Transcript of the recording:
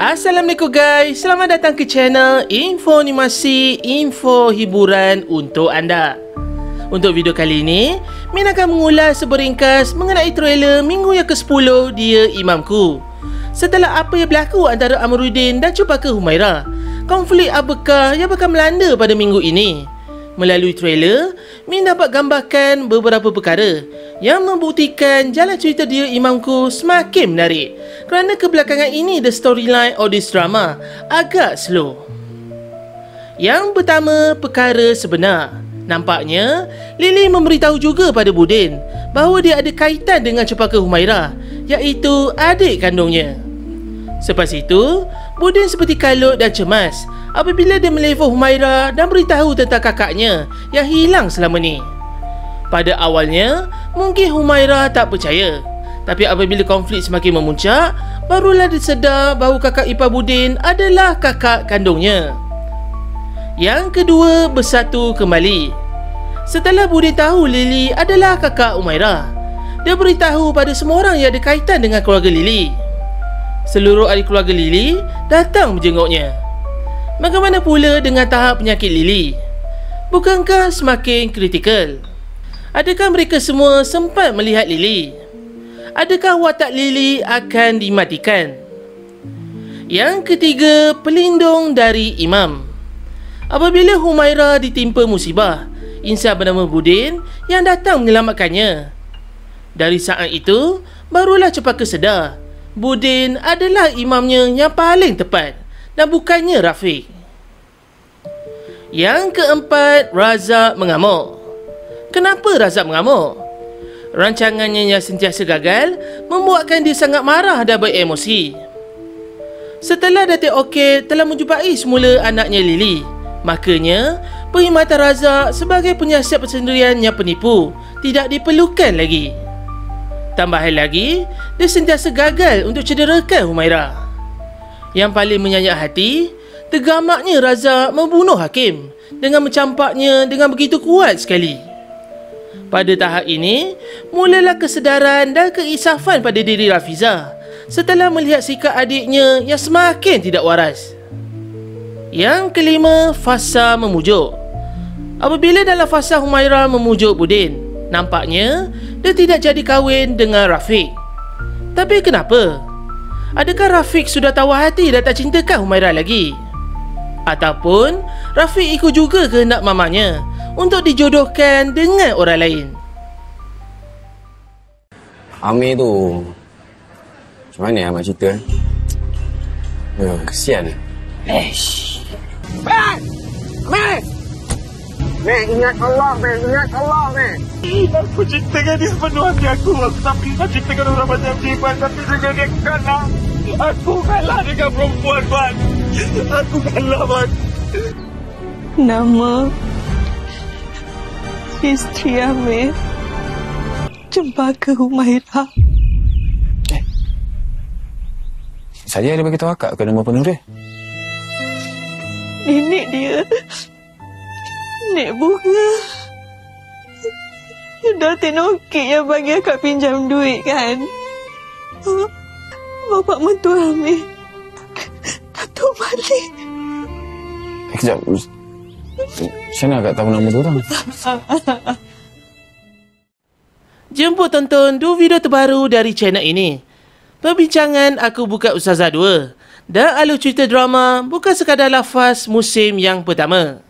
Assalamualaikum guys, selamat datang ke channel Info Animasi, info hiburan untuk anda. Untuk video kali ini, Min akan mengulas seberingkas mengenai trailer minggu yang ke-10 Dia Imamku. Setelah apa yang berlaku antara Amruddin dan Cempaka Humairah, konflik apakah yang bakal melanda pada minggu ini? Melalui trailer, Min dapat gambarkan beberapa perkara yang membuktikan jalan cerita Dia Imamku semakin menarik, kerana kebelakangan ini the storyline of this drama agak slow. Yang pertama, perkara sebenar. Nampaknya Lily memberitahu juga pada Budin bahawa dia ada kaitan dengan Cempaka Humairah, iaitu adik kandungnya. Selepas itu, Budin seperti kalut dan cemas apabila dia melefon Humairah dan beritahu tentang kakaknya yang hilang selama ni. Pada awalnya, mungkin Humairah tak percaya, tapi apabila konflik semakin memuncak, barulah dia sedar bahawa kakak ipar Budin adalah kakak kandungnya. Yang kedua, bersatu kembali. Setelah Budin tahu Lily adalah kakak Humairah, dia beritahu pada semua orang yang ada kaitan dengan keluarga Lily. Seluruh ahli keluarga Lily datang menjenguknya. Bagaimana pula dengan tahap penyakit Lily? Bukankah semakin kritikal? Adakah mereka semua sempat melihat Lily? Adakah watak Lily akan dimatikan? Yang ketiga, pelindung dari Imam. Apabila Humairah ditimpa musibah, insan bernama Budin yang datang menyelamatkannya. Dari saat itu, barulah Cempaka sedar Budin adalah imamnya yang paling tepat dan bukannya Rafiq. Yang keempat, Razak mengamuk. Kenapa Razak mengamuk? Rancangannya yang sentiasa gagal membuatkan dia sangat marah dan beremosi. Setelah Datuk Orchid telah menjumpai semula anaknya Lily, makanya perkhidmatan Razak sebagai penyiasat persendirian yang penipu tidak diperlukan lagi. Tambahan lagi, dia sentiasa gagal untuk cederakan Humairah. Yang paling menyayat hati, tergamaknya Razak membunuh Hakim dengan mencampaknya dengan begitu kuat sekali. Pada tahap ini, mulalah kesedaran dan keinsafan pada diri Rafizah setelah melihat sikap adiknya yang semakin tidak waras. Yang kelima, fasa memujuk. Apabila dalam fasa Humairah memujuk Budin, nampaknya dia tidak jadi kahwin dengan Rafiq. Tapi kenapa? Adakah Rafiq sudah tawar hati dan tak cintakan Humairah lagi? Ataupun Rafiq ikut juga kehendak mamanya untuk dijodohkan dengan orang lain? Amir tu macam mana Ahmad cerita? Kesian. Mek! Mek! Mek, ingat Allah, Mek. Ingat Allah, Mek. Aku cintakan dia sepenuh hati aku. Aku tak pernah cintakan orang macam Jiban, tapi juga dia kalah. Aku kalah dengan perempuan, Mat. Aku kalah, Mat. Nama isteri Amir Cempaka Humairah. Saya ada bagi tahu akak ke nama penuh dia? Nenek dia, Nek Bunga. Datin Orchid yang bagi akak pinjam duit kan? Bapak mentua Amir, Datuk Malik. Kejap. Macam mana akak tahu nama tu orang? Jemput tonton 2 video terbaru dari channel ini. Perbincangan Aku Bukan Ustazah 2 dan alur cerita drama bukan sekadar lafaz musim yang pertama.